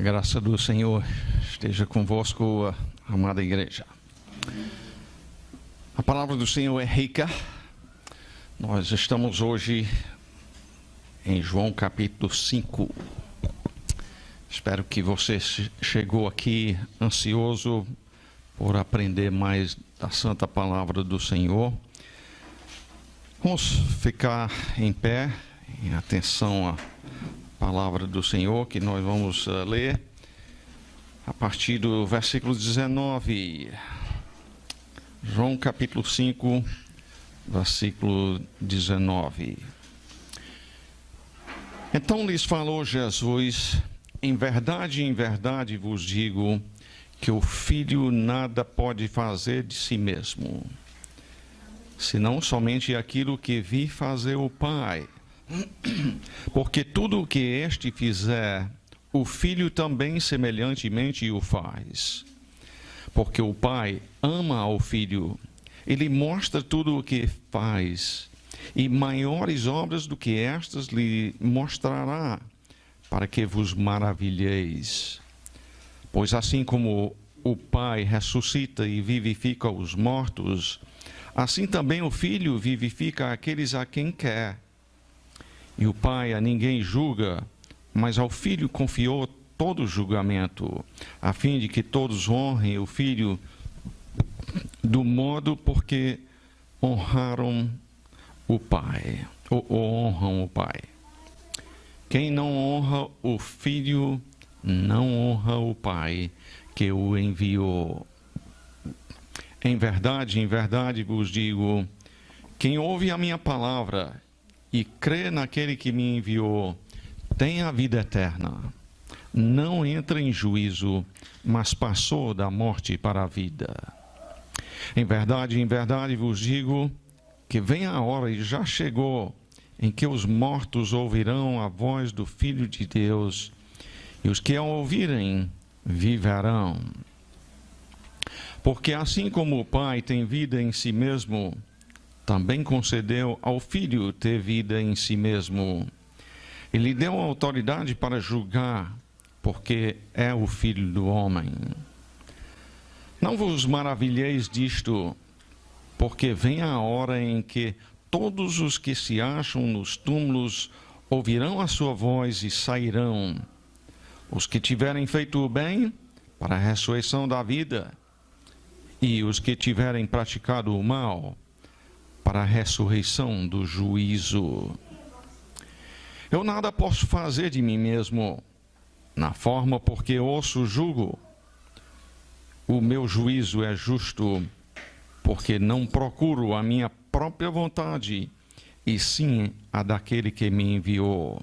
graça do Senhor esteja convosco, amada igreja. A palavra do Senhor é rica. Nós estamos hoje em João capítulo 5. Espero que você chegou aqui ansioso por aprender mais da santa palavra do Senhor. Vamos ficar em pé, em atenção à palavra do Senhor, que nós vamos ler a partir do versículo 19. João capítulo 5, versículo 19. Então lhes falou Jesus: em verdade vos digo que o Filho nada pode fazer de si mesmo, senão somente aquilo que vi fazer o Pai. Porque tudo o que este fizer, o Filho também semelhantemente o faz. Porque o Pai ama ao Filho, ele mostra tudo o que faz, e maiores obras do que estas lhe mostrará, para que vos maravilheis. Pois assim como o Pai ressuscita e vivifica os mortos, assim também o Filho vivifica aqueles a quem quer. E o Pai a ninguém julga, mas ao Filho confiou todo o julgamento, a fim de que todos honrem o Filho do modo porque honraram o Pai, ou honram o Pai. Quem não honra o Filho, não honra o Pai que o enviou. Em verdade vos digo, quem ouve a minha palavra e crê naquele que me enviou, tem a vida eterna. Não entra em juízo, mas passou da morte para a vida. Em verdade vos digo que vem a hora, e já chegou, em que os mortos ouvirão a voz do Filho de Deus, e os que a ouvirem viverão. Porque assim como o Pai tem vida em si mesmo, também concedeu ao Filho ter vida em si mesmo. E lhe deu autoridade para julgar, porque é o Filho do homem. Não vos maravilheis disto, porque vem a hora em que todos os que se acham nos túmulos ouvirão a sua voz e sairão. Os que tiverem feito o bem, para a ressurreição da vida, e os que tiverem praticado o mal, para a ressurreição do juízo. Eu nada posso fazer de mim mesmo, na forma porque ouço julgo. O meu juízo é justo, porque não procuro a minha própria vontade, e sim a daquele que me enviou.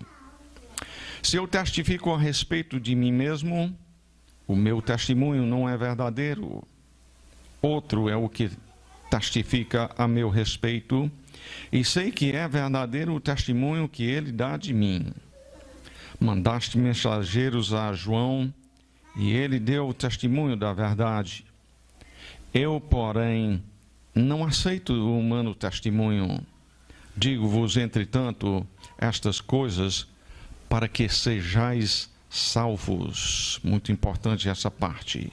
Se eu testifico a respeito de mim mesmo, o meu testemunho não é verdadeiro. Outro é o que testifica a meu respeito, e sei que é verdadeiro o testemunho que ele dá de mim. Mandaste mensageiros a João, e ele deu o testemunho da verdade. Eu, porém, não aceito o humano testemunho. Digo-vos, entretanto, estas coisas para que sejais salvos. Muito importante essa parte.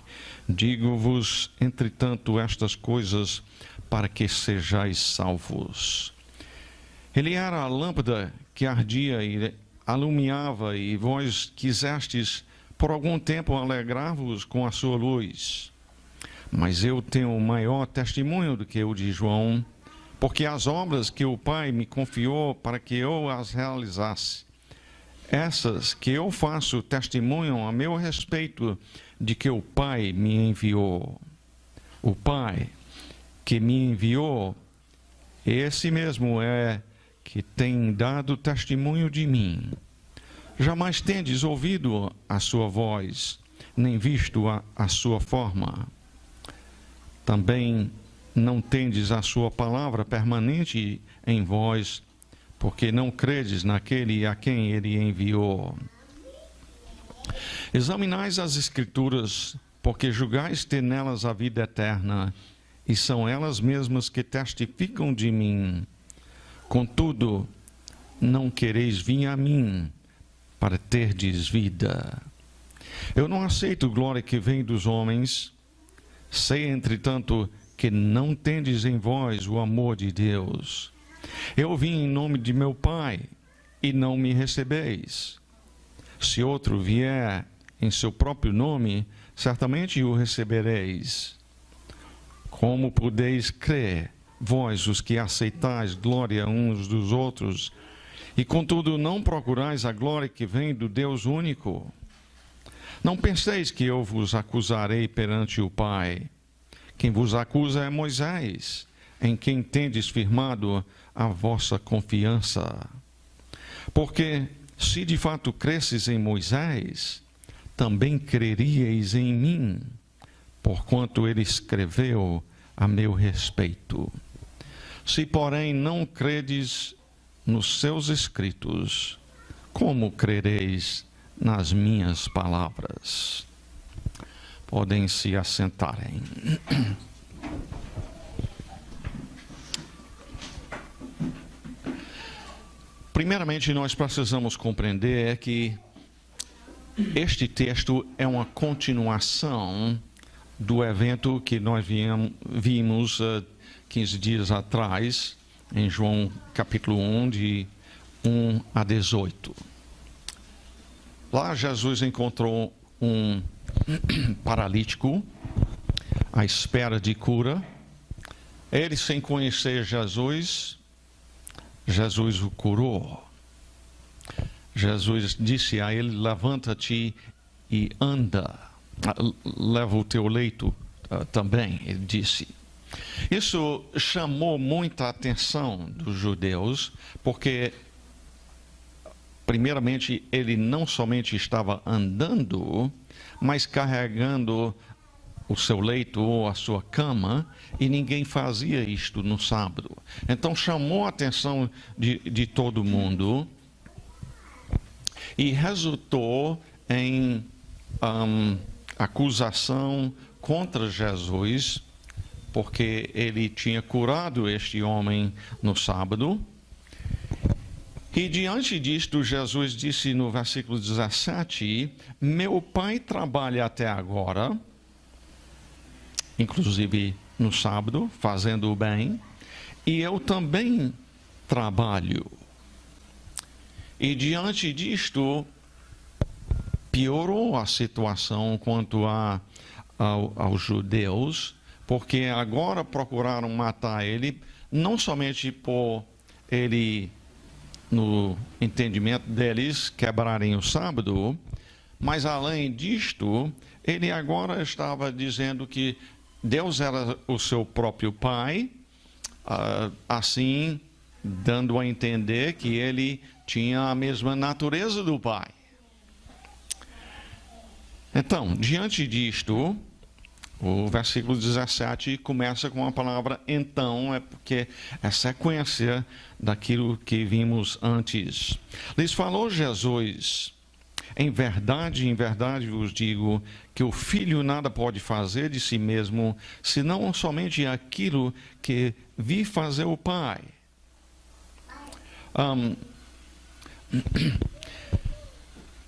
Digo-vos, entretanto, estas coisas para que sejais salvos. Ele era a lâmpada que ardia e alumiava, e vós quisestes por algum tempo alegrar-vos com a sua luz. Mas eu tenho maior testemunho do que o de João, porque as obras que o Pai me confiou para que eu as realizasse, essas que eu faço testemunham a meu respeito de que o Pai me enviou. O Pai que me enviou, esse mesmo é que tem dado testemunho de mim. Jamais tendes ouvido a sua voz, nem visto a sua forma. Também não tendes a sua palavra permanente em vós, porque não credes naquele a quem ele enviou. Examinais as Escrituras, porque julgais ter nelas a vida eterna, e são elas mesmas que testificam de mim. Contudo, não quereis vir a mim para terdes vida. Eu não aceito glória que vem dos homens. Sei, entretanto, que não tendes em vós o amor de Deus. Eu vim em nome de meu Pai, e não me recebeis. Se outro vier em seu próprio nome, certamente o recebereis. Como podeis crer, vós os que aceitais glória uns dos outros, e contudo não procurais a glória que vem do Deus único? Não penseis que eu vos acusarei perante o Pai. Quem vos acusa é Moisés, em quem tendes firmado a vossa confiança. Porque, se de fato cresces em Moisés, também creríeis em mim, porquanto ele escreveu a meu respeito. Se, porém, não credes nos seus escritos, como crereis nas minhas palavras? Podem se assentarem. Primeiramente, nós precisamos compreender que este texto é uma continuação do evento que nós vimos 15 dias atrás, em João capítulo 1, de 1 a 18. Lá Jesus encontrou um paralítico à espera de cura. Ele, sem conhecer Jesus, Jesus o curou. Jesus disse a ele: levanta-te e anda. Leva o teu leito também, ele disse. Isso chamou muita atenção dos judeus, porque, primeiramente, ele não somente estava andando, mas carregando o seu leito ou a sua cama, e ninguém fazia isto no sábado. Então chamou a atenção de todo mundo e resultou em acusação contra Jesus, porque ele tinha curado este homem no sábado. E diante disto, Jesus disse no versículo 17: meu Pai trabalha até agora, inclusive no sábado, fazendo o bem, e eu também trabalho. E diante disto, piorou a situação quanto aos judeus, porque agora procuraram matar ele, não somente por ele, no entendimento deles, quebrarem o sábado, mas além disto, ele agora estava dizendo que Deus era o seu próprio Pai, assim dando a entender que ele tinha a mesma natureza do Pai. Então, diante disto, o versículo 17 começa com a palavra então, é porque é sequência daquilo que vimos antes. Lhes falou Jesus: em verdade vos digo que o Filho nada pode fazer de si mesmo, senão somente aquilo que vi fazer o Pai.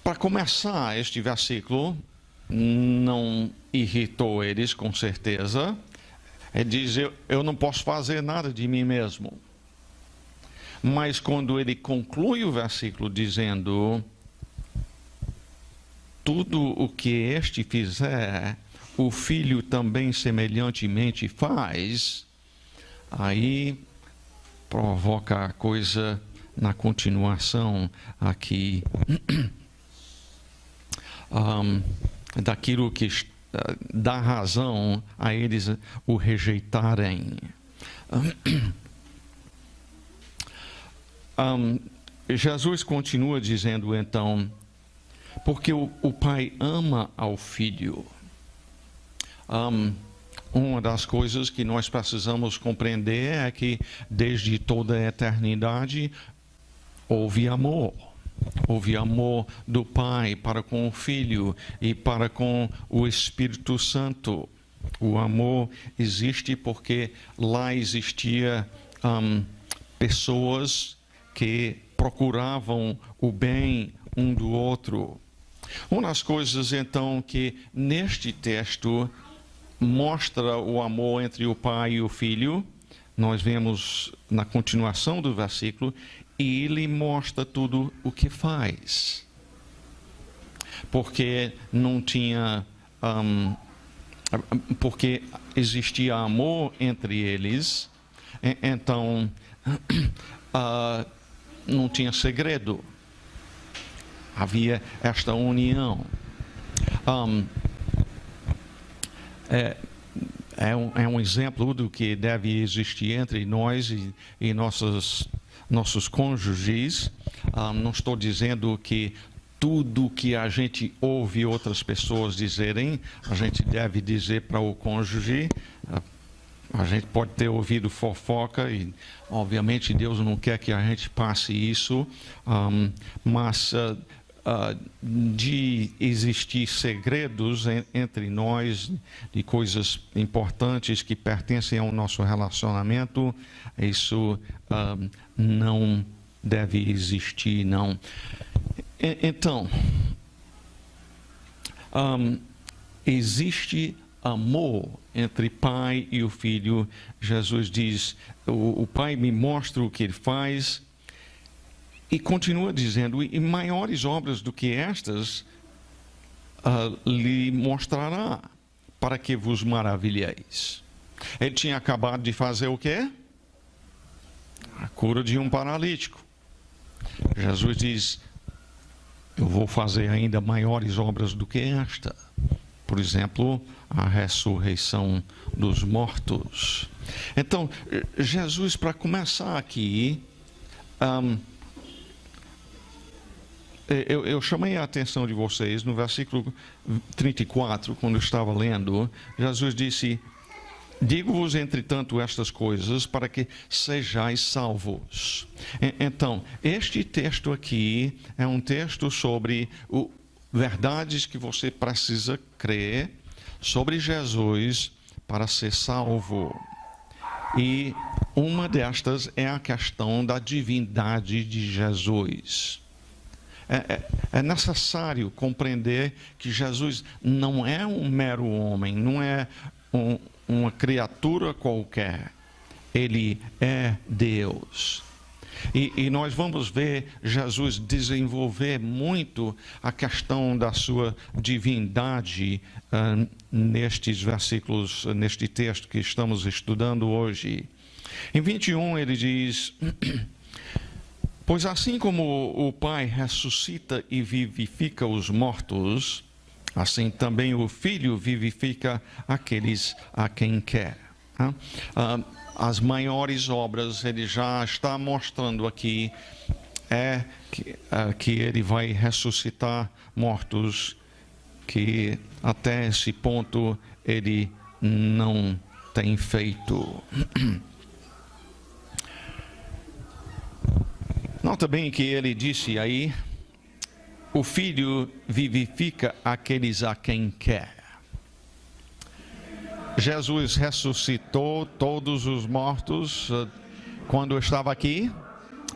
Para começar, este versículo não irritou eles, com certeza. Ele diz: eu não posso fazer nada de mim mesmo. Mas quando ele conclui o versículo dizendo: tudo o que este fizer, o Filho também semelhantemente faz, aí provoca a coisa na continuação aqui daquilo que dá razão a eles o rejeitarem. Jesus continua dizendo então: porque o Pai ama ao Filho. Uma das coisas que nós precisamos compreender é que desde toda a eternidade houve amor. Houve amor do Pai para com o Filho e para com o Espírito Santo. O amor existe porque lá existia pessoas que procuravam o bem um do outro. Uma das coisas, então, que neste texto mostra o amor entre o pai e o filho, nós vemos na continuação do versículo, e ele mostra tudo o que faz. Porque não tinha... porque existia amor entre eles, então não tinha segredo. Havia esta união. É um exemplo do que deve existir entre nós e nossos cônjuges. Não estou dizendo que tudo que a gente ouve outras pessoas dizerem, a gente deve dizer para o cônjuge. A gente pode ter ouvido fofoca e, obviamente, Deus não quer que a gente passe isso, mas de existir segredos entre nós, de coisas importantes que pertencem ao nosso relacionamento, isso não deve existir, não. Então, existe amor entre pai e o filho. Jesus diz, o pai me mostra o que ele faz, e continua dizendo, e maiores obras do que estas lhe mostrará, para que vos maravilheis. Ele tinha acabado de fazer o quê? A cura de um paralítico. Jesus diz, eu vou fazer ainda maiores obras do que esta. Por exemplo, a ressurreição dos mortos. Então, Jesus, para começar aqui, eu chamei a atenção de vocês no versículo 34, quando eu estava lendo. Jesus disse, digo-vos, entretanto, estas coisas para que sejais salvos. Então, este texto aqui é um texto sobre verdades que você precisa crer sobre Jesus para ser salvo. E uma destas é a questão da divindade de Jesus. É necessário compreender que Jesus não é um mero homem, não é uma criatura qualquer. Ele é Deus. E nós vamos ver Jesus desenvolver muito a questão da sua divindade nestes versículos, neste texto que estamos estudando hoje. Em 21 ele diz, pois assim como o Pai ressuscita e vivifica os mortos, assim também o Filho vivifica aqueles a quem quer. As maiores obras, ele já está mostrando aqui, que ele vai ressuscitar mortos, que até esse ponto ele não tem feito. Nota bem que ele disse aí, o Filho vivifica aqueles a quem quer. Jesus ressuscitou todos os mortos quando estava aqui?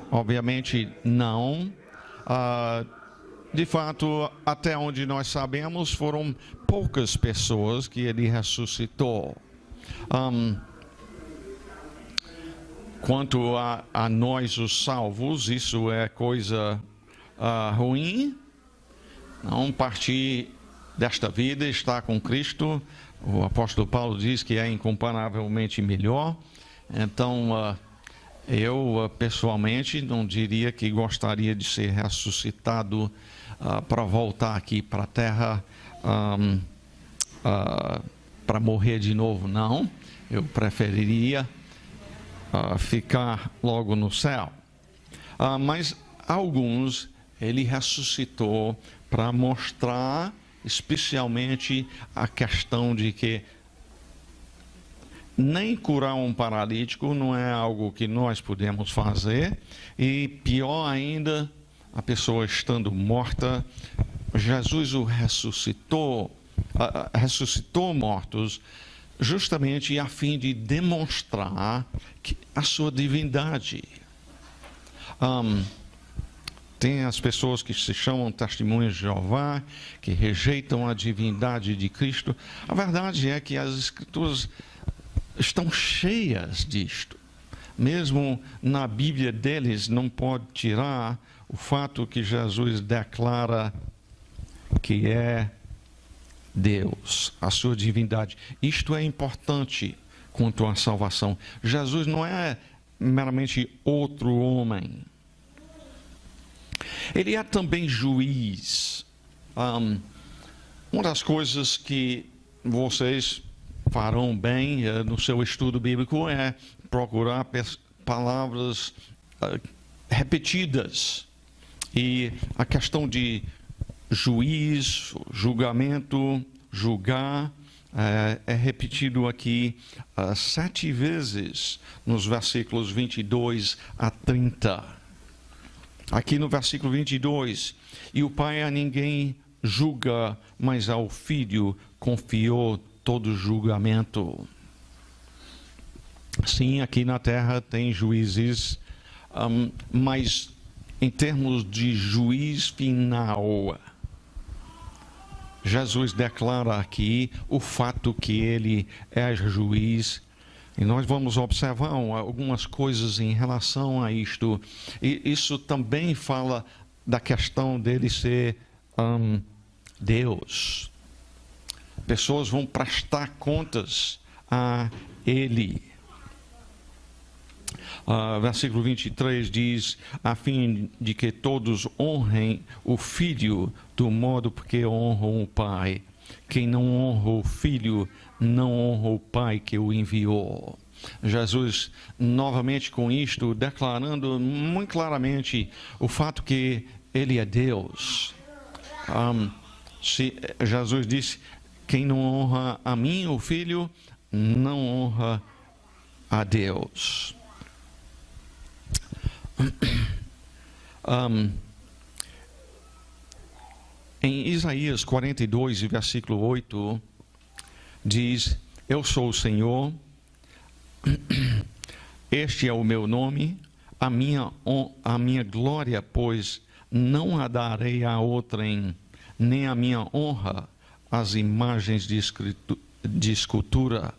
Obviamente não. De fato, até onde nós sabemos, foram poucas pessoas que ele ressuscitou. Quanto a nós, os salvos, isso é coisa ruim. Não partir desta vida, estar com Cristo. O apóstolo Paulo diz que é incomparavelmente melhor. Então, eu pessoalmente não diria que gostaria de ser ressuscitado para voltar aqui para a terra para morrer de novo, não. Eu preferiria ficar logo no céu. Mas alguns ele ressuscitou para mostrar especialmente a questão de que nem curar um paralítico não é algo que nós podemos fazer, e pior ainda, a pessoa estando morta, Jesus o ressuscitou mortos, justamente a fim de demonstrar a sua divindade. Tem as pessoas que se chamam testemunhas de Jeová, que rejeitam a divindade de Cristo. A verdade é que as Escrituras estão cheias disto. Mesmo na Bíblia deles, não pode tirar o fato que Jesus declara que é Deus, a sua divindade. Isto é importante quanto à salvação. Jesus não é meramente outro homem. Ele é também juiz. Uma das coisas que vocês farão bem no seu estudo bíblico é procurar palavras repetidas. E a questão de juiz, julgamento, julgar, é repetido aqui 7 vezes nos versículos 22 a 30. Aqui no versículo 22, e o Pai a ninguém julga, mas ao Filho confiou todo o julgamento. Sim, aqui na terra tem juízes, mas em termos de juiz final, Jesus declara aqui o fato que ele é juiz. E nós vamos observar algumas coisas em relação a isto. E isso também fala da questão dele ser Deus. Pessoas vão prestar contas a ele. Versículo 23 diz, a fim de que todos honrem o Filho do modo porque honram o Pai. Quem não honra o Filho, não honra o Pai que o enviou. Jesus, novamente com isto, declarando muito claramente o fato que ele é Deus. Jesus disse, quem não honra a mim, o Filho, não honra a Deus. Em Isaías 42, versículo 8, diz, eu sou o Senhor, este é o meu nome, a minha glória, pois não a darei a outrem, nem a minha honra às imagens de escultura.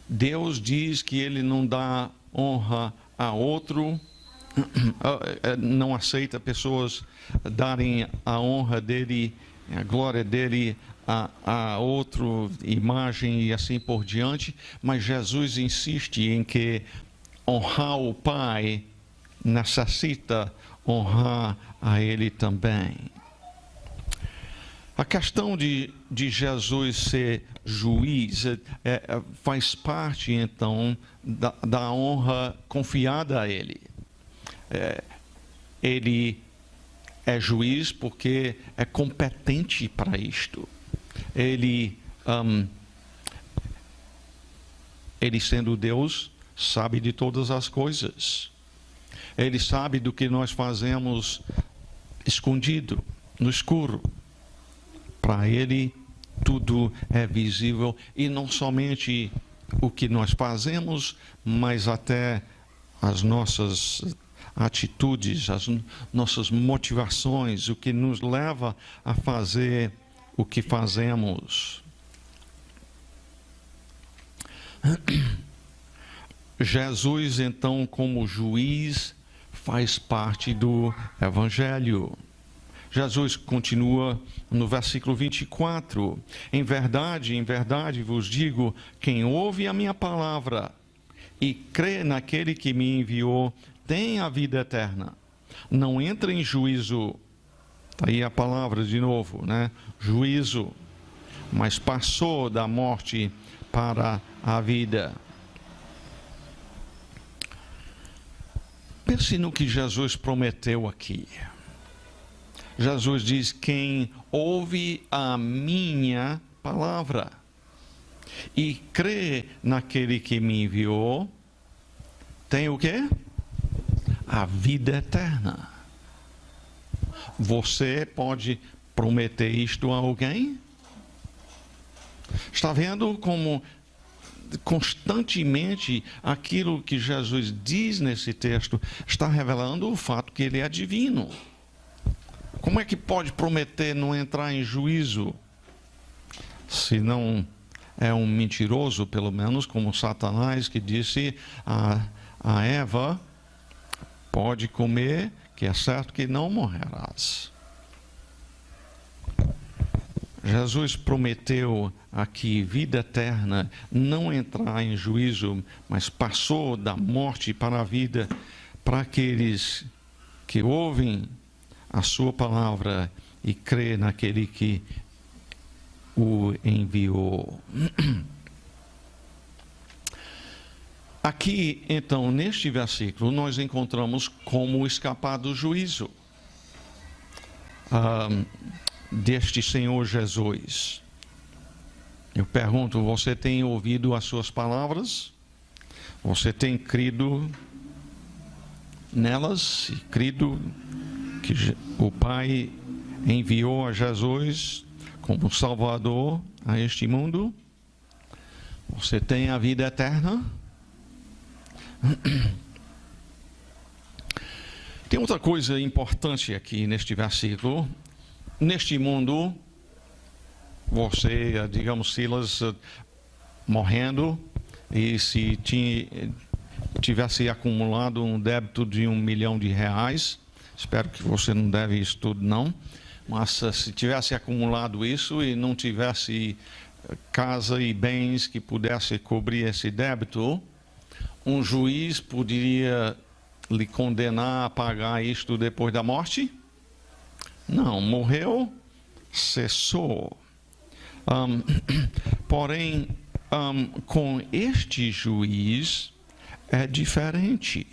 Deus diz que ele não dá honra a outro, não aceita pessoas darem a honra dele, a glória dele a outro imagem e assim por diante, mas Jesus insiste em que honrar o Pai necessita honrar a ele também. A questão de Jesus ser juiz faz parte, então, da honra confiada a ele. Ele é juiz porque é competente para isto. Ele sendo Deus, sabe de todas as coisas. Ele sabe do que nós fazemos escondido, no escuro. Para ele, tudo é visível, e não somente o que nós fazemos, mas até as nossas atitudes, as nossas motivações, o que nos leva a fazer o que fazemos. Jesus, então, como juiz, faz parte do Evangelho. Jesus continua no versículo 24, em verdade vos digo, quem ouve a minha palavra e crê naquele que me enviou, tem a vida eterna. Não entra em juízo, está aí a palavra de novo, né? Juízo, mas passou da morte para a vida. Pense no que Jesus prometeu aqui. Jesus diz, quem ouve a minha palavra e crê naquele que me enviou, tem o quê? A vida eterna. Você pode prometer isto a alguém? Está vendo como constantemente aquilo que Jesus diz nesse texto está revelando o fato que ele é divino. Como é que pode prometer não entrar em juízo se não é um mentiroso, pelo menos, como Satanás, que disse a Eva: pode comer, que é certo que não morrerás. Jesus prometeu aqui vida eterna, não entrar em juízo, mas passou da morte para a vida, para aqueles que ouvem a sua palavra e crê naquele que o enviou. Aqui, então, neste versículo, nós encontramos como escapar do juízo deste Senhor Jesus. Eu pergunto: você tem ouvido as suas palavras? Você tem crido nelas e crido que o Pai enviou a Jesus como Salvador a este mundo? Você tem a vida eterna? Tem outra coisa importante aqui neste versículo. Neste mundo, você, digamos, Silas, morrendo, e se tivesse acumulado um débito de R$1 milhão, espero que você não deve isso tudo, não, mas se tivesse acumulado isso e não tivesse casa e bens que pudesse cobrir esse débito, um juiz poderia lhe condenar a pagar isto depois da morte? Não, morreu, cessou. Porém, com este juiz é diferente.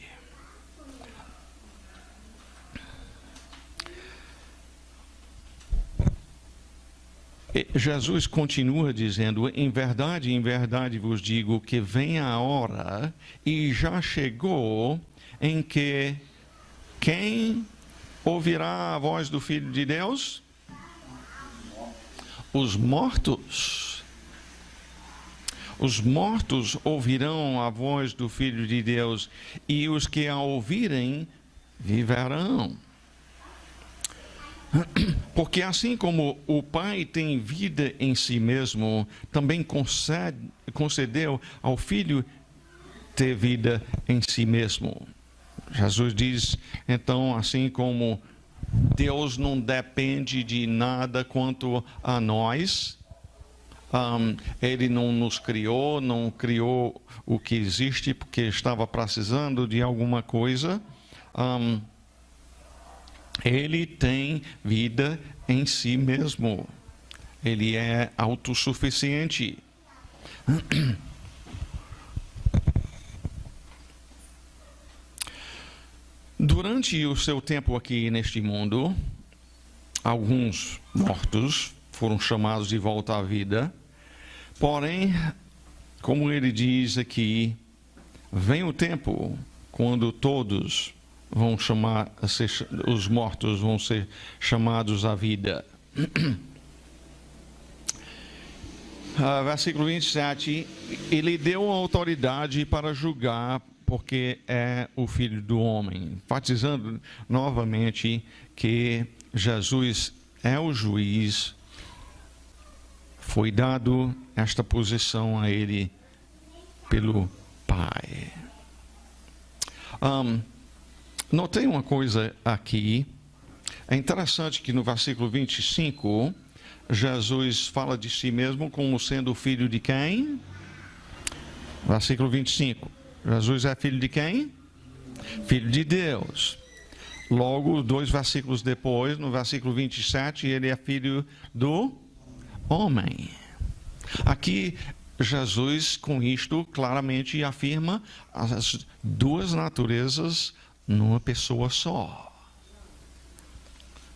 Jesus continua dizendo: em verdade vos digo que vem a hora, e já chegou, em que quem ouvirá a voz do Filho de Deus? Os mortos. Os mortos ouvirão a voz do Filho de Deus, e os que a ouvirem viverão. Porque assim como o Pai tem vida em si mesmo, também concedeu ao Filho ter vida em si mesmo. Jesus diz, então, assim como Deus não depende de nada quanto a nós, Ele não nos criou, não criou o que existe porque estava precisando de alguma coisa. Ele tem vida em si mesmo. Ele é autossuficiente. Durante o seu tempo aqui neste mundo, alguns mortos foram chamados de volta à vida. Porém, como ele diz aqui, vem o tempo quando todos vão os mortos vão ser chamados à vida. Versículo 27, ele deu autoridade para julgar, porque é o Filho do Homem, enfatizando novamente que Jesus é o juiz. Foi dado esta posição a ele pelo Pai. Notei uma coisa aqui. É interessante que no versículo 25, Jesus fala de si mesmo como sendo filho de quem? Versículo 25. Jesus é filho de quem? Filho de Deus. Logo, 2 versículos depois, no versículo 27, ele é filho do homem. Aqui, Jesus, com isto, claramente afirma as duas naturezas numa pessoa só.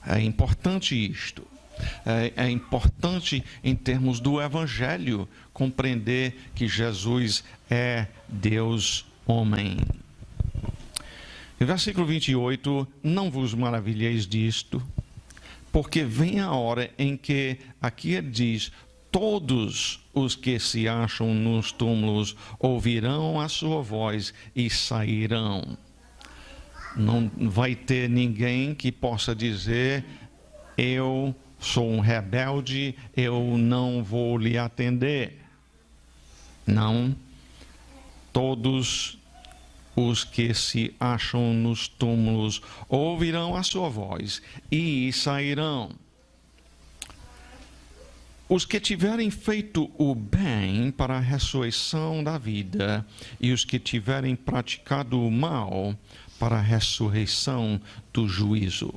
É importante isto. É importante, em termos do Evangelho, compreender que Jesus é Deus homem. Em versículo 28, não vos maravilheis disto, porque vem a hora em que, aqui ele diz, todos os que se acham nos túmulos ouvirão a sua voz e sairão. Não vai ter ninguém que possa dizer: eu sou um rebelde, eu não vou lhe atender. Não. Todos os que se acham nos túmulos ouvirão a sua voz e sairão. Os que tiverem feito o bem para a ressurreição da vida e os que tiverem praticado o mal para a ressurreição do juízo.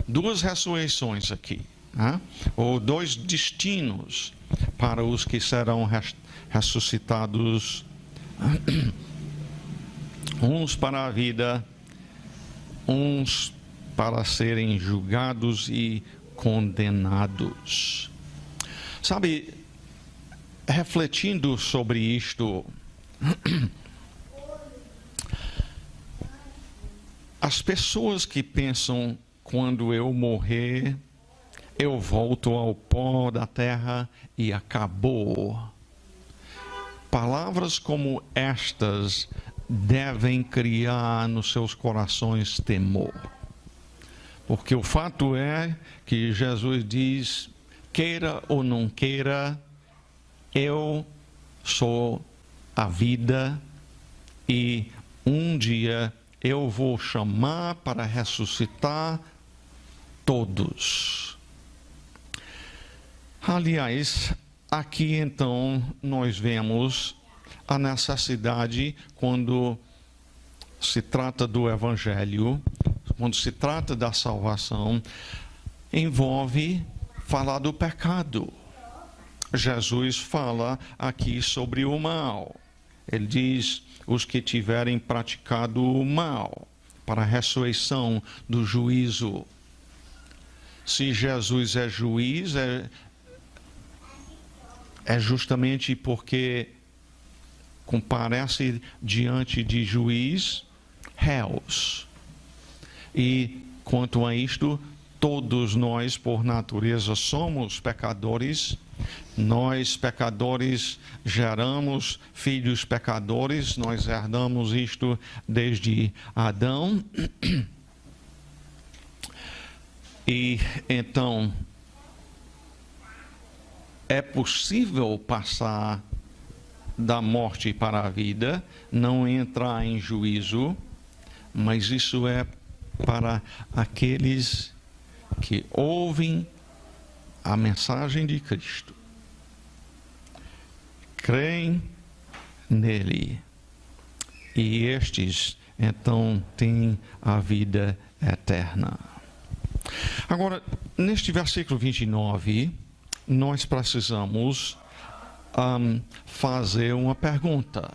Duas ressurreições aqui, né? Ou dois destinos para os que serão ressuscitados, uns para a vida, uns para serem julgados e condenados. Sabe, refletindo sobre isto, as pessoas que pensam: quando eu morrer, eu volto ao pó da terra e acabou. Palavras como estas devem criar nos seus corações temor. Porque o fato é que Jesus diz: queira ou não queira, eu sou a vida e um dia eu vou chamar para ressuscitar todos. Aliás, aqui então nós vemos a necessidade, quando se trata do Evangelho, quando se trata da salvação, envolve falar do pecado. Jesus fala aqui sobre o mal. Ele diz: os que tiverem praticado o mal para a ressurreição do juízo. Se Jesus é juiz, é justamente porque comparece diante de juiz réus. E quanto a isto, todos nós, por natureza, somos pecadores. Nós, pecadores, geramos filhos pecadores. Nós herdamos isto desde Adão. E então, é possível passar da morte para a vida, não entrar em juízo, mas isso é para aqueles que ouvem a mensagem de Cristo, creem nele, e estes então têm a vida eterna. Agora, neste versículo 29, nós precisamos fazer uma pergunta.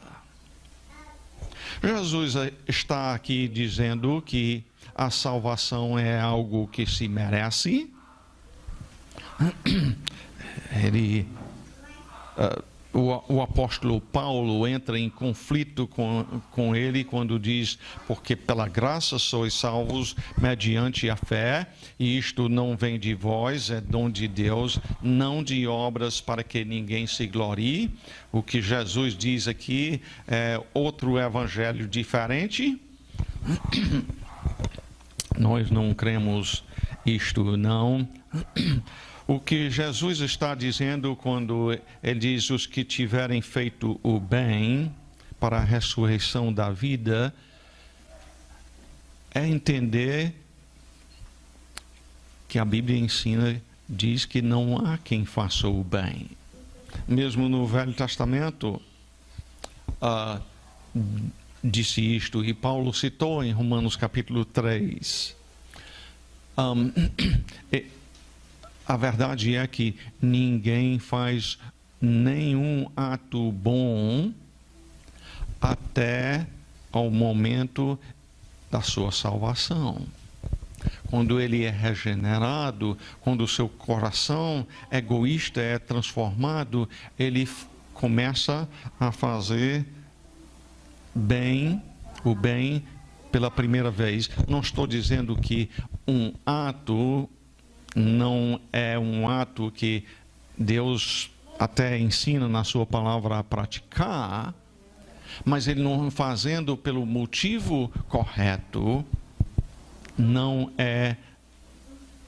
Jesus está aqui dizendo que a salvação é algo que se merece. O apóstolo Paulo entra em conflito com ele quando diz: porque pela graça sois salvos mediante a fé, e isto não vem de vós, é dom de Deus, não de obras para que ninguém se glorie. O que Jesus diz aqui é outro evangelho diferente. Nós não cremos isto, não. O que Jesus está dizendo quando ele diz: os que tiverem feito o bem para a ressurreição da vida, é entender que a Bíblia ensina, diz que não há quem faça o bem. Mesmo no Velho Testamento, disse isto, e Paulo citou em Romanos capítulo 3. A verdade é que ninguém faz nenhum ato bom até ao momento da sua salvação. Quando ele é regenerado, quando o seu coração egoísta é transformado, ele começa a fazer o bem pela primeira vez. Não estou dizendo que um ato não é um ato que Deus até ensina na sua palavra a praticar, mas ele não fazendo pelo motivo correto, não é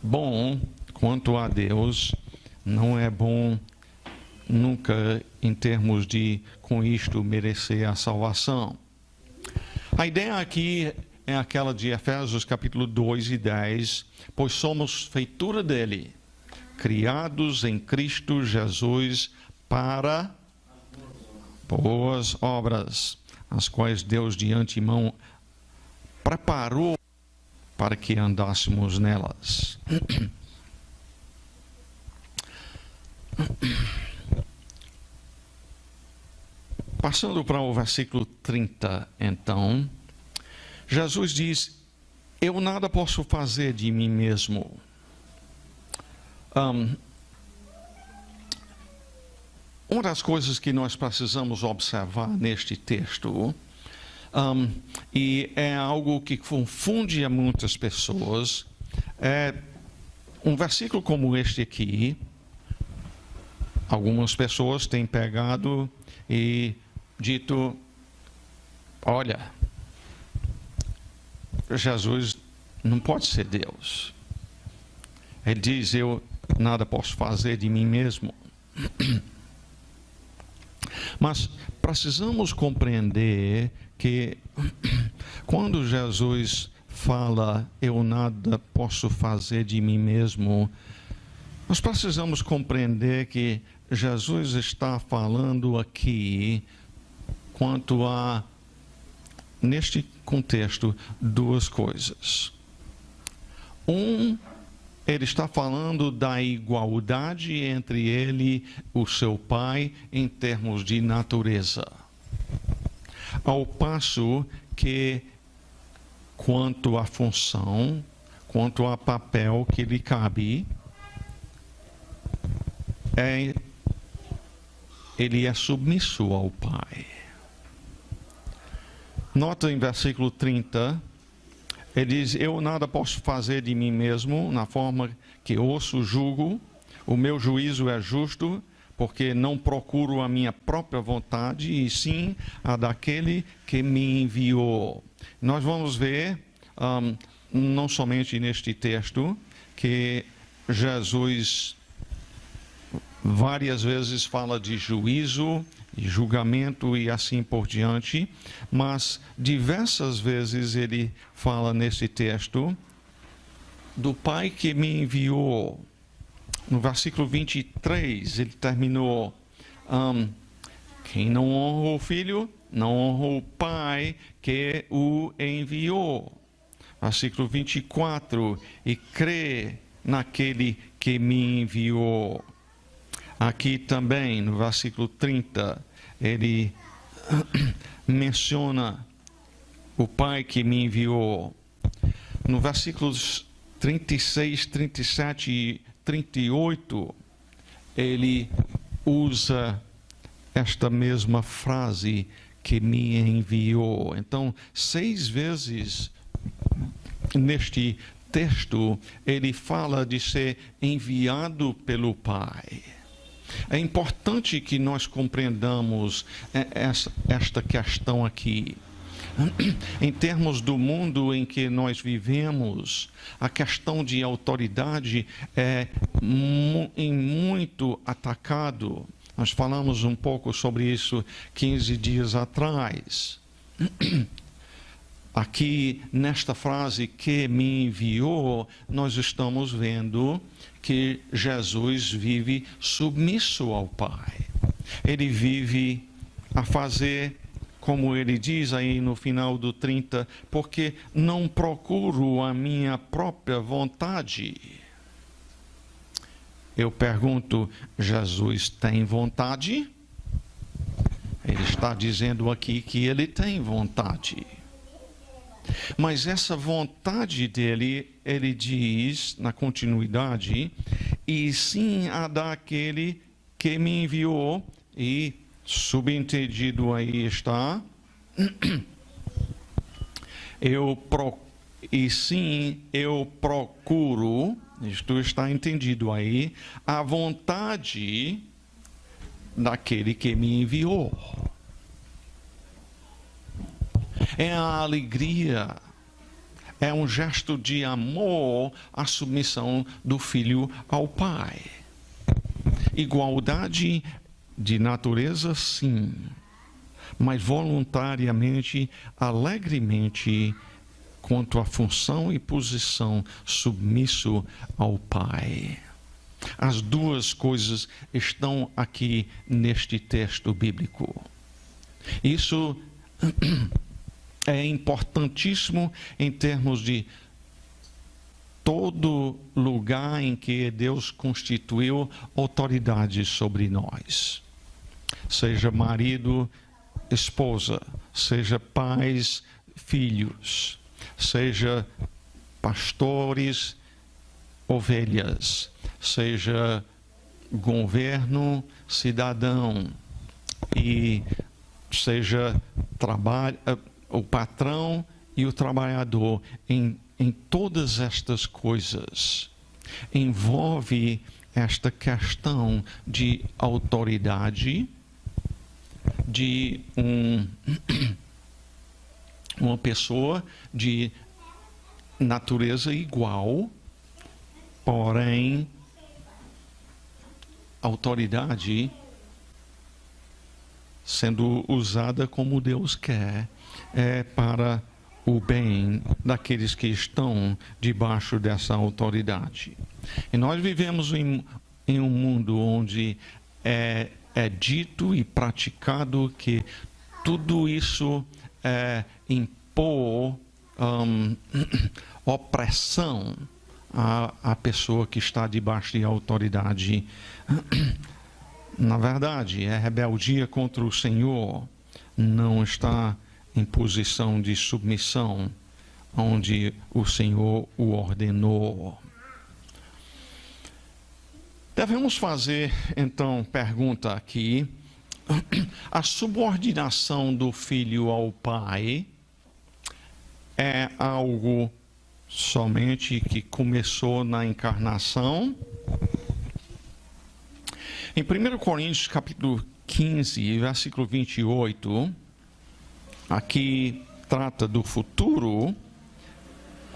bom quanto a Deus, não é bom nunca em termos de, com isto, merecer a salvação. A ideia aqui é aquela de Efésios capítulo 2 e 10, pois somos feitura dele, criados em Cristo Jesus para boas obras, as quais Deus de antemão preparou para que andássemos nelas. Passando para o versículo 30, então, Jesus diz: eu nada posso fazer de mim mesmo. Uma das coisas que nós precisamos observar neste texto, e é algo que confunde a muitas pessoas, é um versículo como este aqui. Algumas pessoas têm pegado e dito: olha, Jesus não pode ser Deus. Ele diz: eu nada posso fazer de mim mesmo. Mas precisamos compreender que quando Jesus fala eu nada posso fazer de mim mesmo, nós precisamos compreender que Jesus está falando aqui quanto a, neste contexto, duas coisas. Ele está falando da igualdade entre ele e o seu Pai em termos de natureza. Ao passo que, quanto à função, quanto ao papel que lhe cabe, ele é submisso ao Pai. Nota em versículo 30, ele diz: eu nada posso fazer de mim mesmo, na forma que ouço, julgo, o meu juízo é justo, porque não procuro a minha própria vontade, e sim a daquele que me enviou. Nós vamos ver, não somente neste texto, que Jesus várias vezes fala de juízo e julgamento e assim por diante, mas diversas vezes ele fala nesse texto do Pai que me enviou. No versículo 23, ele terminou: quem não honra o Filho, não honra o Pai que o enviou. Versículo 24, e crê naquele que me enviou. Aqui também, no versículo 30, ele menciona o Pai que me enviou. No versículos 36, 37 e 38, ele usa esta mesma frase, que me enviou. Então, 6 vezes neste texto, ele fala de ser enviado pelo Pai. É importante que nós compreendamos esta questão aqui. Em termos do mundo em que nós vivemos, a questão de autoridade é muito atacado. Nós falamos um pouco sobre isso 15 dias atrás. Aqui, nesta frase, que me enviou, nós estamos vendo que Jesus vive submisso ao Pai. Ele vive a fazer, como ele diz aí no final do 30, porque não procuro a minha própria vontade. Eu pergunto: Jesus tem vontade? Ele está dizendo aqui que ele tem vontade. Mas essa vontade dele, ele diz na continuidade, e sim a daquele que me enviou, e subentendido aí está, e sim eu procuro, isto está entendido aí, a vontade daquele que me enviou. É a alegria, é um gesto de amor à submissão do filho ao pai. Igualdade de natureza, sim, mas voluntariamente, alegremente, quanto à função e posição, submisso ao pai. As duas coisas estão aqui neste texto bíblico. Isso é importantíssimo em termos de todo lugar em que Deus constituiu autoridade sobre nós. Seja marido, esposa, seja pais, filhos, seja pastores, ovelhas, seja governo, cidadão, e seja o patrão e o trabalhador, em todas estas coisas, envolve esta questão de autoridade, de uma pessoa de natureza igual, porém, autoridade sendo usada como Deus quer, é para o bem daqueles que estão debaixo dessa autoridade. E nós vivemos em um mundo onde é dito e praticado que tudo isso impor opressão à pessoa que está debaixo de autoridade. Na verdade, é rebeldia contra o Senhor, não está em posição de submissão, onde o Senhor o ordenou. Devemos fazer, então, pergunta aqui: a subordinação do filho ao pai é algo somente que começou na encarnação? Em 1 Coríntios, capítulo 15, versículo 28, aqui trata do futuro,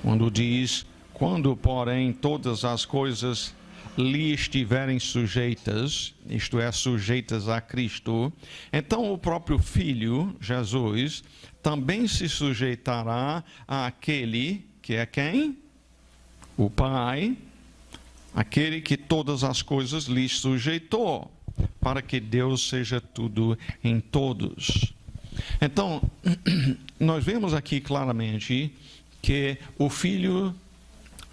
quando diz: quando, porém, todas as coisas lhe estiverem sujeitas, isto é, sujeitas a Cristo, então o próprio Filho, Jesus, também se sujeitará àquele que é quem? O Pai, aquele que todas as coisas lhe sujeitou, para que Deus seja tudo em todos. Então, nós vemos aqui claramente que o Filho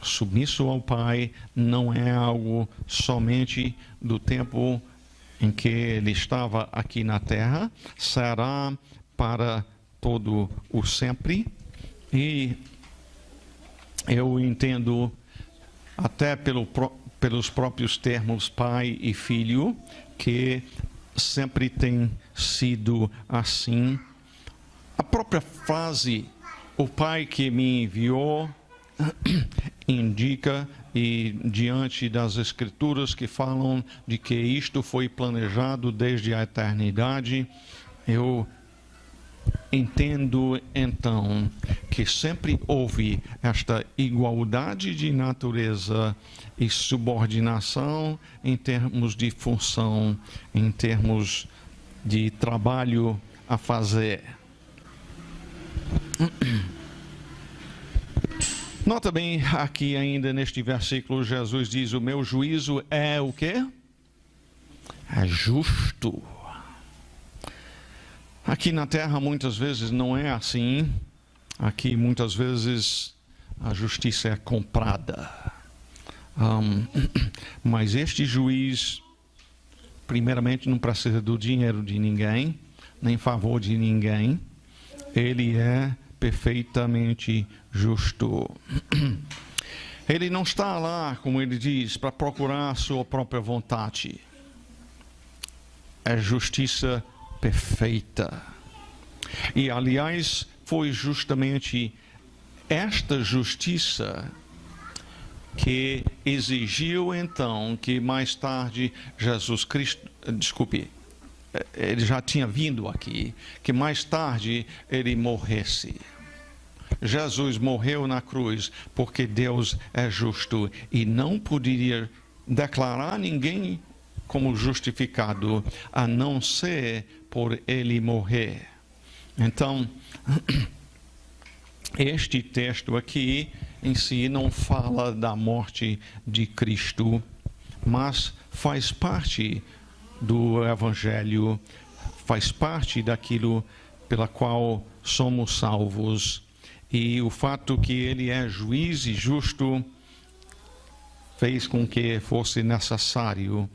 submisso ao Pai não é algo somente do tempo em que ele estava aqui na terra, será para todo o sempre. E eu entendo, até pelos próprios termos pai e filho, que sempre tem sido assim. A própria frase, o Pai que me enviou, indica, e diante das Escrituras que falam de que isto foi planejado desde a eternidade, eu entendo então que sempre houve esta igualdade de natureza e subordinação em termos de função, em termos de trabalho a fazer. Nota bem, aqui ainda neste versículo, Jesus diz: o meu juízo é o quê? É justo. Aqui na terra muitas vezes não é assim. Aqui muitas vezes a justiça é comprada. Mas este juiz, primeiramente, não precisa do dinheiro de ninguém, nem favor de ninguém. Ele é perfeitamente justo. Ele não está lá, como ele diz, para procurar a sua própria vontade. É justiça perfeita. E, aliás, foi justamente esta justiça que exigiu, então, que mais tarde Jesus Cristo, ele já tinha vindo aqui, que mais tarde ele morresse. Jesus morreu na cruz porque Deus é justo e não poderia declarar ninguém como justificado a não ser por ele morrer. Então, este texto aqui em si não fala da morte de Cristo, mas faz parte do Evangelho, faz parte daquilo pela qual somos salvos. E o fato que ele é juiz e justo fez com que fosse necessário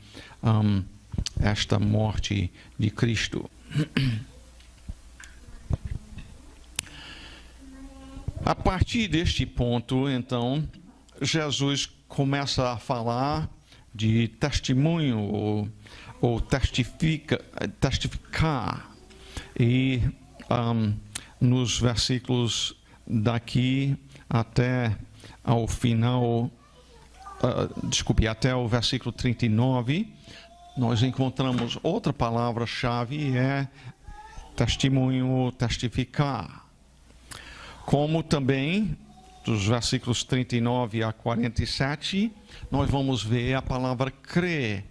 esta morte de Cristo. A partir deste ponto, então, Jesus começa a falar de testemunho ou testificar. E nos versículos daqui até ao final, até o versículo 39, nós encontramos outra palavra-chave, é testemunho, testificar. Como também, dos versículos 39 a 47, nós vamos ver a palavra crer,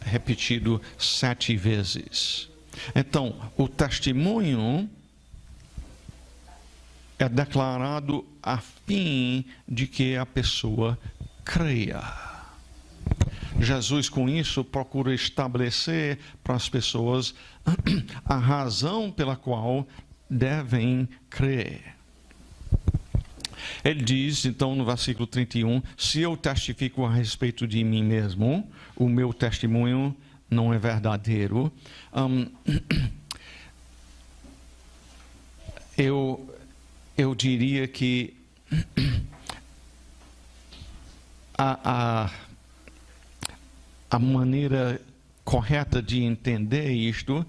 repetido 7 vezes. Então, o testemunho é declarado a fim de que a pessoa creia. Jesus, com isso, procura estabelecer para as pessoas a razão pela qual devem crer. Ele diz, então, no versículo 31, se eu testifico a respeito de mim mesmo, o meu testemunho não é verdadeiro. Eu diria que a maneira correta de entender isto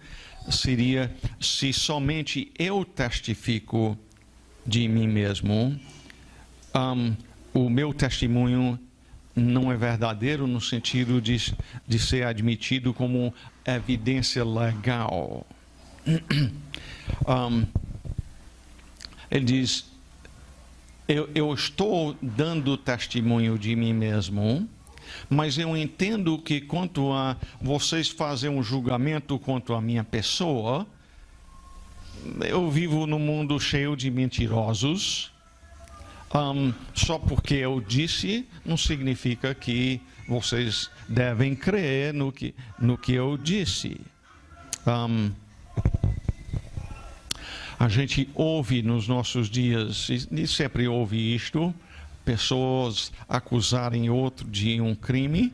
seria: se somente eu testifico de mim mesmo, o meu testemunho não é verdadeiro no sentido de ser admitido como evidência legal. Ele diz, eu estou dando testemunho de mim mesmo, mas eu entendo que quanto a vocês fazerem um julgamento quanto à minha pessoa, eu vivo num mundo cheio de mentirosos. Só porque eu disse, não significa que vocês devem crer no que eu disse. A gente ouve nos nossos dias, e sempre ouve isto, pessoas acusarem outro de um crime,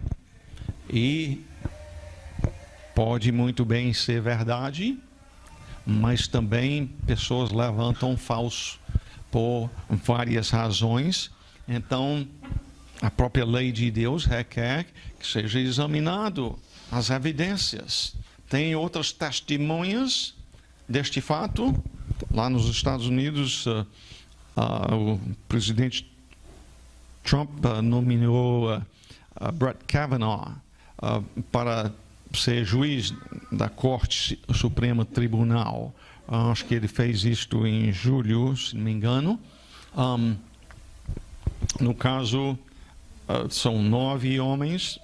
e pode muito bem ser verdade, mas também pessoas levantam falso por várias razões. Então, a própria lei de Deus requer que seja examinado as evidências. Tem outras testemunhas deste fato. Lá nos Estados Unidos, o presidente Trump nomeou Brett Kavanaugh para ser juiz da Corte Suprema Tribunal. Acho que ele fez isto em julho, se não me engano. No caso, são 9 homens,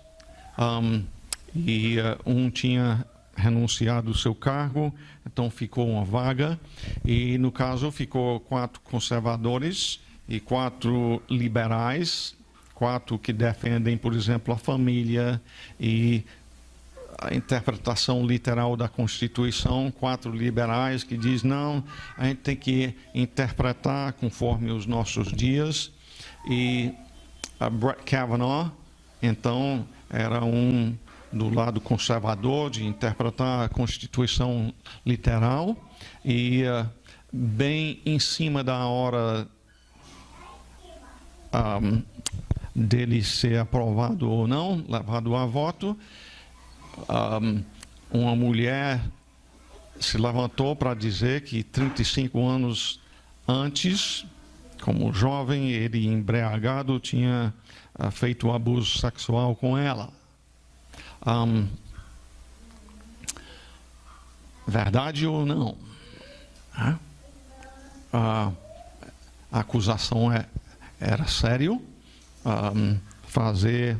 e um tinha renunciado do seu cargo, então ficou uma vaga, e no caso ficou 4 conservadores e 4 liberais, 4 que defendem, por exemplo, a família e a interpretação literal da Constituição, 4 liberais que diz não, a gente tem que interpretar conforme os nossos dias. E a Brett Kavanaugh, então, era do lado conservador, de interpretar a Constituição literal, e bem em cima da hora dele ser aprovado ou não, levado a voto, uma mulher se levantou para dizer que 35 anos antes, como jovem, ele embriagado tinha feito abuso sexual com ela. verdade ou não? A acusação era sério, fazer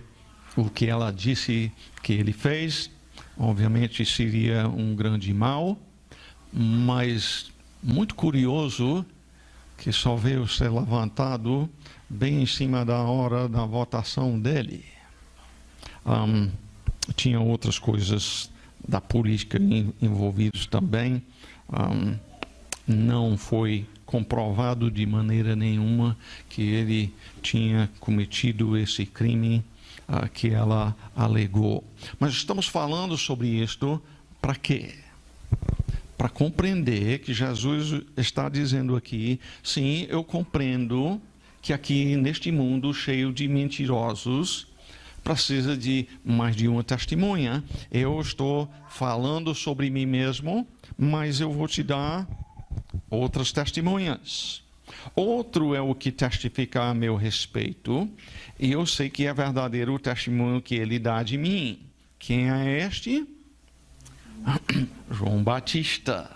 o que ela disse que ele fez, obviamente seria um grande mal, mas muito curioso que só veio ser levantado bem em cima da hora da votação dele. Tinha outras coisas da política envolvidas também. Não foi comprovado de maneira nenhuma que ele tinha cometido esse crime que ela alegou. Mas estamos falando sobre isto para quê? Para compreender que Jesus está dizendo aqui, sim, eu compreendo que aqui neste mundo cheio de mentirosos, precisa de mais de uma testemunha. Eu estou falando sobre mim mesmo, mas eu vou te dar outras testemunhas. Outro é o que testifica a meu respeito, e eu sei que é verdadeiro o testemunho que ele dá de mim. Quem é este? João Batista.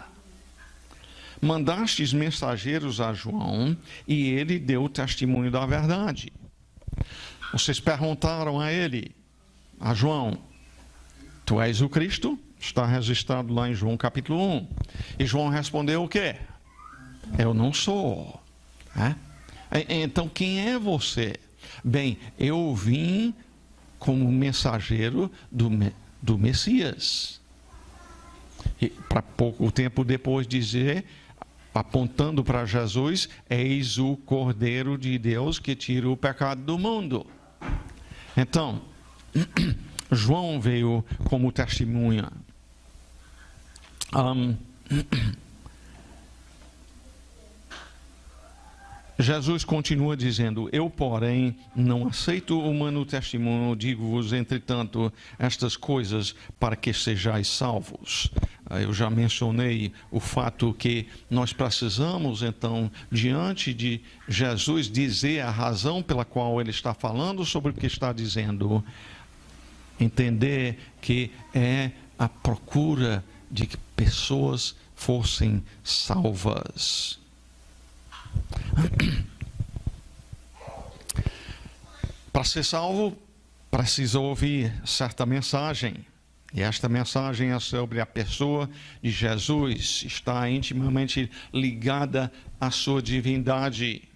Mandastes mensageiros a João, e ele deu testemunho da verdade. Vocês perguntaram a ele, a João, tu és o Cristo? Está registrado lá em João capítulo 1. E João respondeu o quê? Eu não sou. Então, quem é você? Bem, eu vim como mensageiro do Messias. E para pouco tempo depois dizer, apontando para Jesus, eis o Cordeiro de Deus que tira o pecado do mundo. Então, João veio como testemunha. Jesus continua dizendo, eu, porém, não aceito o humano testemunho, digo-vos, entretanto, estas coisas para que sejais salvos. Eu já mencionei o fato que nós precisamos, então, diante de Jesus dizer a razão pela qual ele está falando sobre o que está dizendo, entender que é a procura de que pessoas fossem salvas. Para ser salvo, precisa ouvir certa mensagem. E esta mensagem é sobre a pessoa de Jesus. Está intimamente ligada à sua divindade.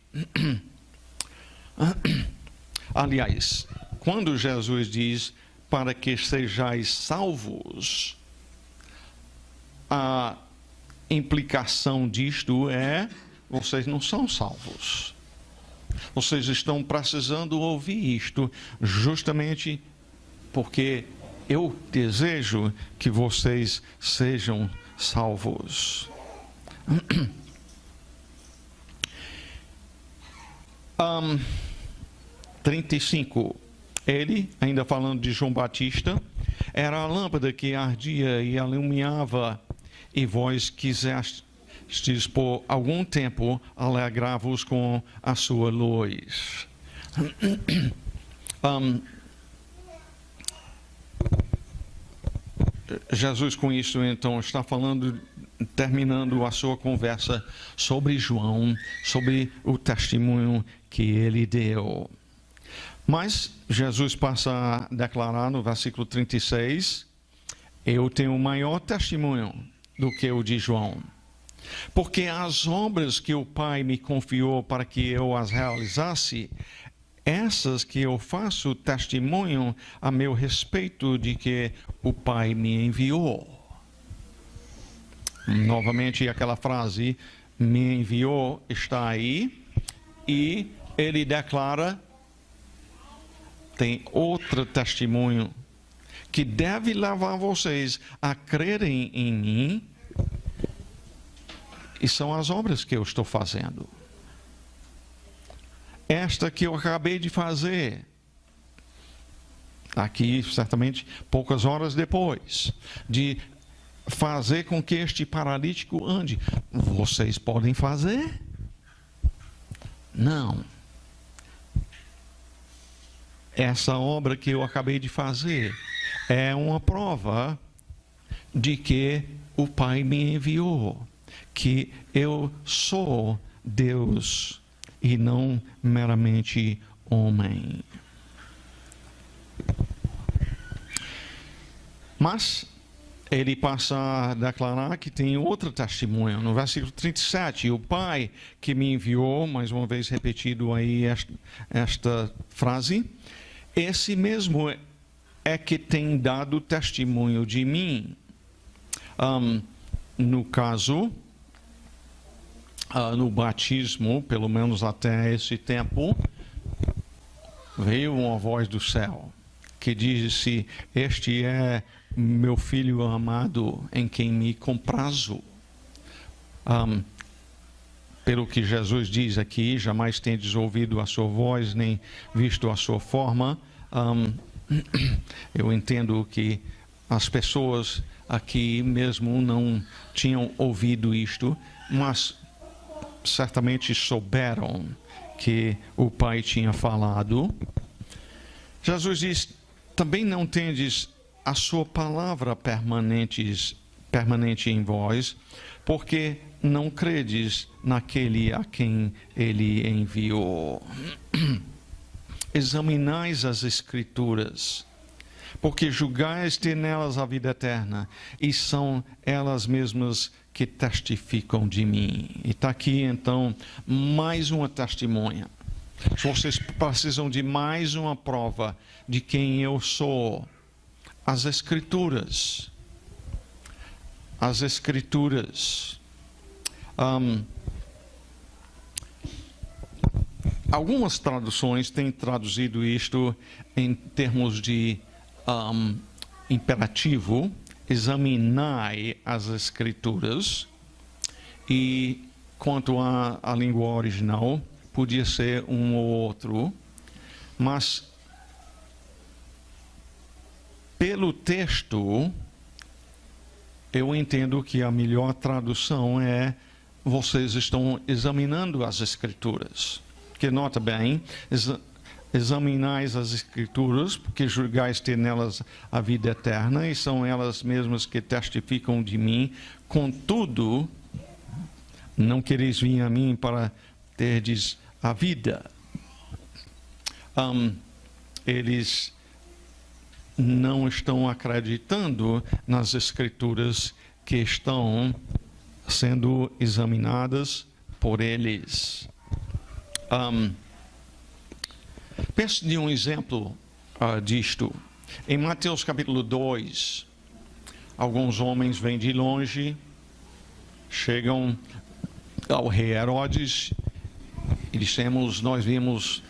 Aliás, quando Jesus diz para que sejais salvos, a implicação disto é: vocês não são salvos. Vocês estão precisando ouvir isto justamente porque eu desejo que vocês sejam salvos. 35. Ele, ainda falando de João Batista, era a lâmpada que ardia e iluminava, e vós quisestes por algum tempo alegrar-vos com a sua luz. Jesus com isso então está falando, terminando a sua conversa sobre João, sobre o testemunho que ele deu. Mas Jesus passa a declarar no versículo 36, eu tenho maior testemunho do que o de João, porque as obras que o Pai me confiou para que eu as realizasse, essas que eu faço testemunho a meu respeito de que o Pai me enviou. Novamente aquela frase, me enviou, está aí, e ele declara, tem outro testemunho que deve levar vocês a crerem em mim, e são as obras que eu estou fazendo. Esta que eu acabei de fazer, aqui certamente poucas horas depois, de fazer com que este paralítico ande, vocês podem fazer? Não. Essa obra que eu acabei de fazer é uma prova de que o Pai me enviou, que eu sou Deus e não meramente homem. Mas ele passa a declarar que tem outra testemunha. No versículo 37, o Pai que me enviou, mais uma vez repetido aí esta frase, esse mesmo é que tem dado testemunho de mim. No caso, no batismo, pelo menos até esse tempo, veio uma voz do céu que disse: este é meu filho amado, em quem me comprazo. Pelo que Jesus diz aqui, jamais tendes ouvido a sua voz, nem visto a sua forma. Eu entendo que as pessoas aqui mesmo não tinham ouvido isto, mas certamente souberam que o Pai tinha falado. Jesus diz: também não tendes a sua palavra permanente em vós, porque não credes naquele a quem ele enviou. Examinais as Escrituras, porque julgais ter nelas a vida eterna, e são elas mesmas que testificam de mim. E está aqui, então, mais uma testemunha. Vocês precisam de mais uma prova de quem eu sou. As Escrituras. As Escrituras. Algumas traduções têm traduzido isto em termos de imperativo: examinai as Escrituras. E quanto à língua original, podia ser um ou outro, mas pelo texto eu entendo que a melhor tradução é: vocês estão examinando as Escrituras. Porque nota bem, examinais as Escrituras, porque julgais ter nelas a vida eterna, e são elas mesmas que testificam de mim. Contudo, não quereis vir a mim para terdes a vida. Eles não estão acreditando nas Escrituras que estão sendo examinadas por eles. Pense de um exemplo disto. Em Mateus capítulo 2, alguns homens vêm de longe, chegam ao rei Herodes e dissemos: nós vimos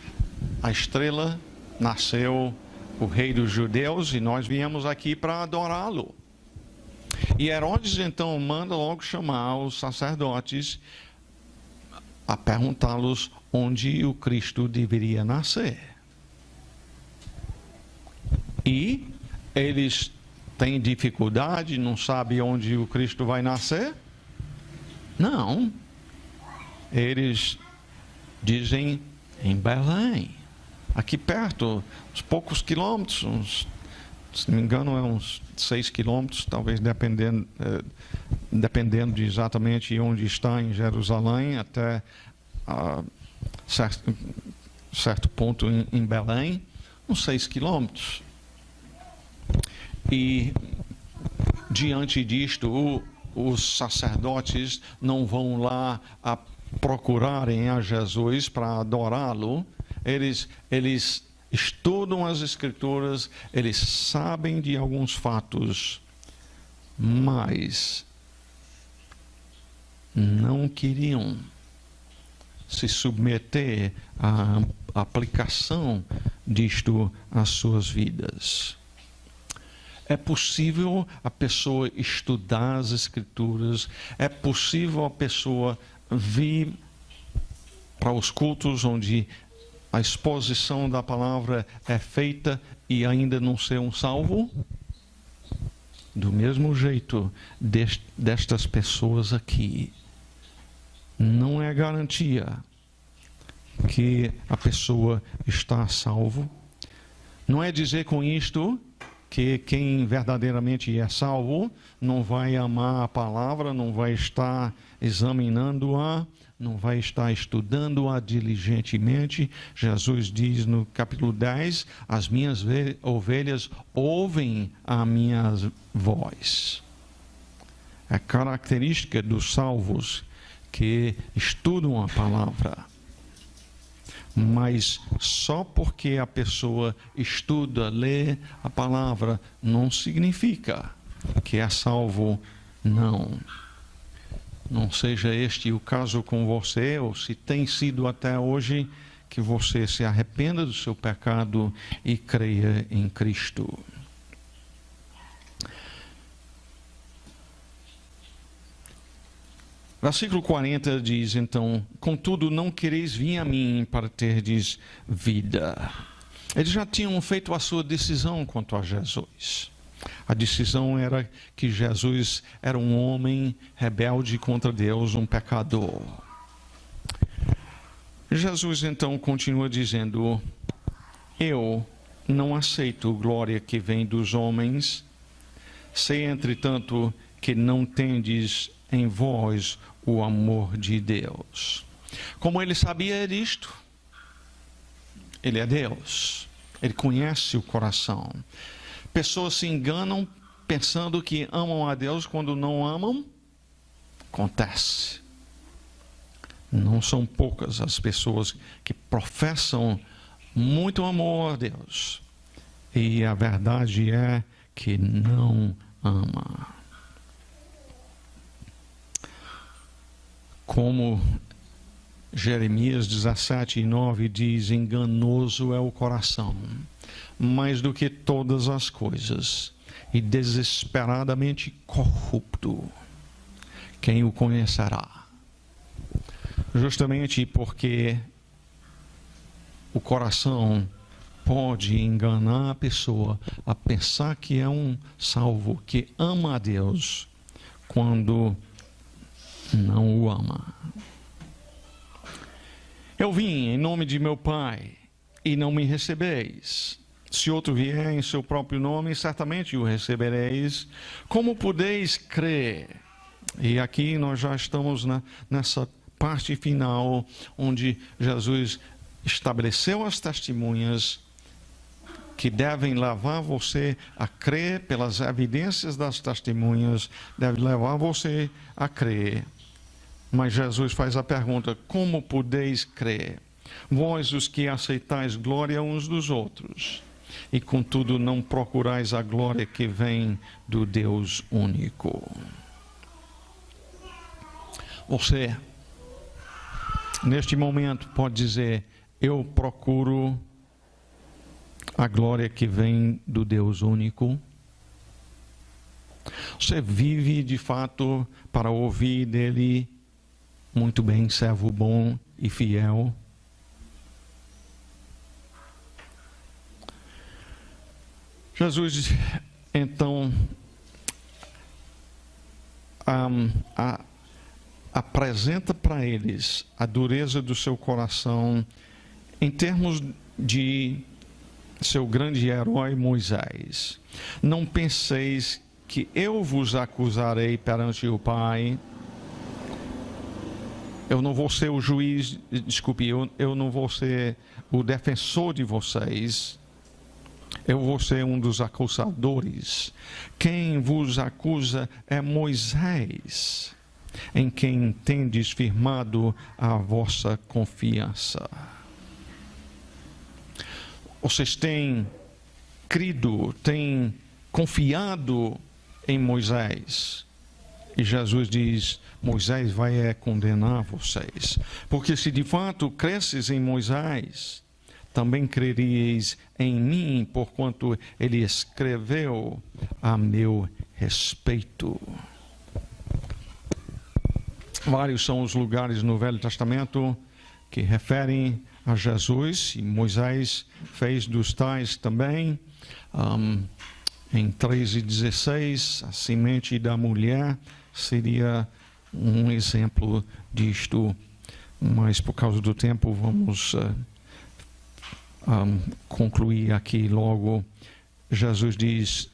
a estrela, nasceu o rei dos judeus e nós viemos aqui para adorá-lo. E Herodes então manda logo chamar os sacerdotes a perguntá-los onde o Cristo deveria nascer. E eles têm dificuldade, não sabem onde o Cristo vai nascer? Não. Eles dizem em Belém, aqui perto, uns poucos quilômetros, se não me engano é uns 6 quilômetros, talvez dependendo de exatamente onde está em Jerusalém, até certo ponto em Belém, uns 6 quilômetros. E diante disto, os sacerdotes não vão lá a procurarem a Jesus para adorá-lo. Eles estudam as Escrituras, eles sabem de alguns fatos, mas não queriam se submeter à aplicação disto às suas vidas. É possível a pessoa estudar as Escrituras, é possível a pessoa vir para os cultos onde a exposição da palavra é feita e ainda não ser um salvo? Do mesmo jeito, destas pessoas aqui, não é garantia que a pessoa está salvo. Não é dizer com isto que quem verdadeiramente é salvo não vai amar a palavra, não vai estar examinando-a, não vai estar estudando-a diligentemente. Jesus diz no capítulo 10, as minhas ovelhas ouvem a minha voz. É característica dos salvos que estudam a palavra. Mas só porque a pessoa estuda, lê a palavra, não significa que é salvo, não. Não seja este o caso com você, ou se tem sido até hoje, que você se arrependa do seu pecado e creia em Cristo. Versículo 40 diz, então, contudo não quereis vir a mim para terdes vida. Eles já tinham feito a sua decisão quanto a Jesus. A decisão era que Jesus era um homem rebelde contra Deus, um pecador. Jesus então continua dizendo, eu não aceito glória que vem dos homens, sei entretanto que não tendes em vós o amor de Deus. Como ele sabia disto? Ele é Deus. Ele conhece o coração. Pessoas se enganam pensando que amam a Deus quando não amam. Acontece. Não são poucas as pessoas que professam muito amor a Deus. E a verdade é que não ama. Como Jeremias 17:9 diz, enganoso é o coração, mais do que todas as coisas, e desesperadamente corrupto. Quem o conhecerá? Justamente porque o coração pode enganar a pessoa a pensar que é um salvo, que ama a Deus, quando não o ama. Eu vim em nome de meu Pai e não me recebeis. Se outro vier em seu próprio nome, certamente o recebereis. Como podeis crer? E aqui nós já estamos nessa parte final, onde Jesus estabeleceu as testemunhas que devem levar você a crer pelas evidências das testemunhas, deve levar você a crer. Mas Jesus faz a pergunta, como podeis crer? Vós os que aceitais glória uns dos outros, e contudo não procurais a glória que vem do Deus único. Você, neste momento, pode dizer, eu procuro a glória que vem do Deus único. Você vive de fato para ouvir dele, muito bem, servo bom e fiel. Jesus, então, apresenta para eles a dureza do seu coração em termos de seu grande herói Moisés. Não penseis que eu vos acusarei perante o Pai. Eu não vou ser o juiz, desculpe, eu não vou ser o defensor de vocês. Eu vou ser um dos acusadores. Quem vos acusa é Moisés, em quem tendes firmado a vossa confiança. Vocês têm crido, têm confiado em Moisés. E Jesus diz, Moisés vai condenar vocês. Porque se de fato cresces em Moisés, também creríeis em mim, porquanto ele escreveu a meu respeito. Vários são os lugares no Velho Testamento que referem a Jesus, e Moisés fez dos tais também. Em 3:16, a semente da mulher seria um exemplo disto, mas por causa do tempo vamos concluir aqui logo. Jesus diz: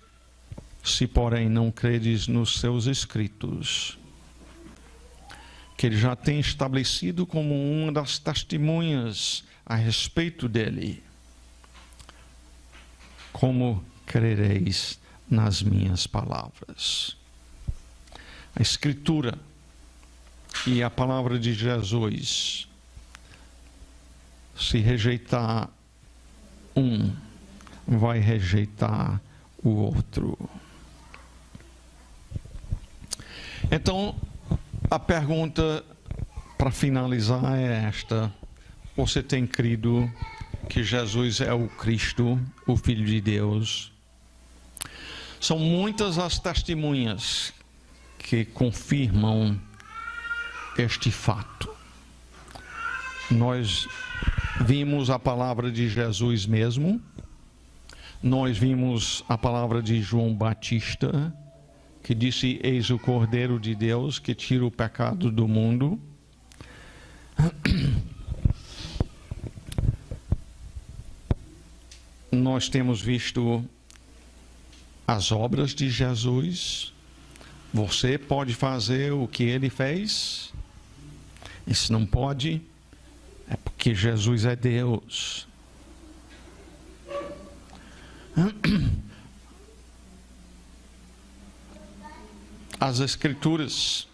se porém não credes nos seus escritos, que ele já tem estabelecido como uma das testemunhas a respeito dele, como crereis nas minhas palavras? A Escritura e a palavra de Jesus, se rejeitar um, vai rejeitar o outro. Então, a pergunta para finalizar é esta: você tem crido que Jesus é o Cristo, o Filho de Deus? São muitas as testemunhas que confirmam este fato. Nós vimos a palavra de Jesus mesmo, nós vimos a palavra de João Batista, que disse: eis o Cordeiro de Deus que tira o pecado do mundo. Nós temos visto as obras de Jesus. Você pode fazer o que ele fez? E se não pode, é porque Jesus é Deus. As Escrituras,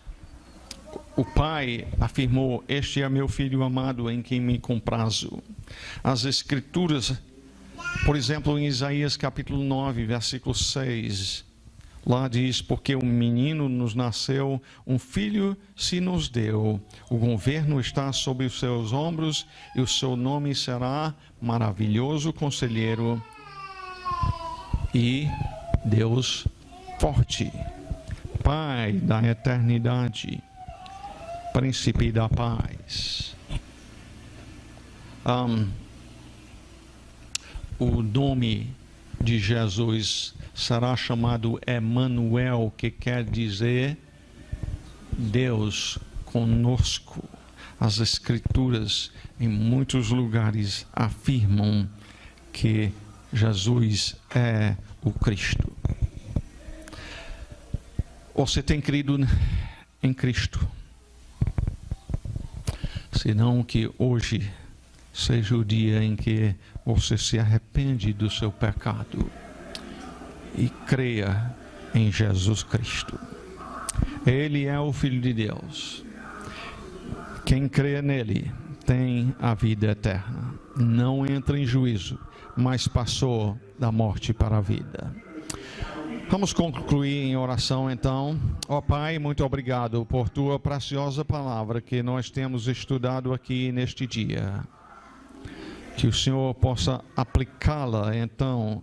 o Pai afirmou: este é meu Filho amado em quem me comprazo. As Escrituras, por exemplo, em Isaías capítulo 9, versículo 6, lá diz: porque um menino nos nasceu, um filho se nos deu, o governo está sobre os seus ombros, e o seu nome será Maravilhoso Conselheiro e Deus Forte, Pai da eternidade, Príncipe da paz. O nome de Jesus será chamado Emanuel, que quer dizer Deus conosco. As Escrituras, em muitos lugares, afirmam que Jesus é o Cristo. Você tem crido em Cristo? Senão que hoje seja o dia em que você se arrepende do seu pecado e creia em Jesus Cristo. Ele é o Filho de Deus. Quem crê nele tem a vida eterna. Não entra em juízo, mas passou da morte para a vida. Vamos concluir em oração então. Ó Pai, muito obrigado por tua preciosa palavra que nós temos estudado aqui neste dia. Que o Senhor possa aplicá-la então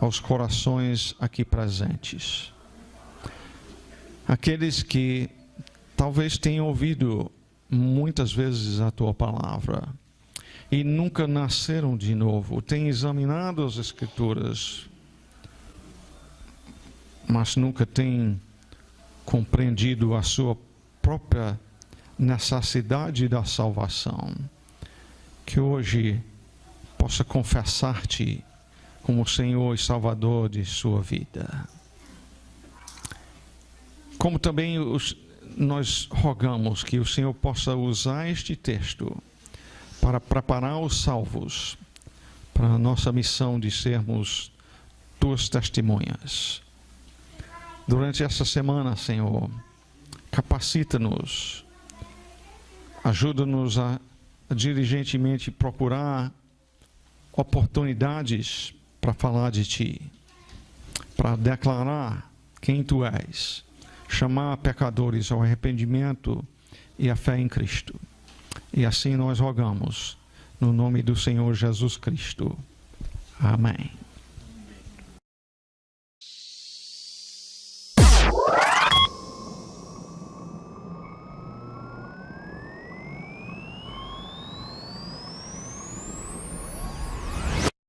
aos corações aqui presentes. Aqueles que talvez tenham ouvido muitas vezes a tua palavra e nunca nasceram de novo, têm examinado as Escrituras, mas nunca têm compreendido a sua própria necessidade da salvação. Que hoje possa confessar-te como Senhor e Salvador de sua vida. Como também nós rogamos que o Senhor possa usar este texto para preparar os salvos para a nossa missão de sermos tuas testemunhas. Durante essa semana, Senhor, capacita-nos, ajuda-nos a diligentemente procurar oportunidades para falar de Ti, para declarar quem Tu és, chamar pecadores ao arrependimento e à fé em Cristo. E assim nós rogamos, no nome do Senhor Jesus Cristo. Amém.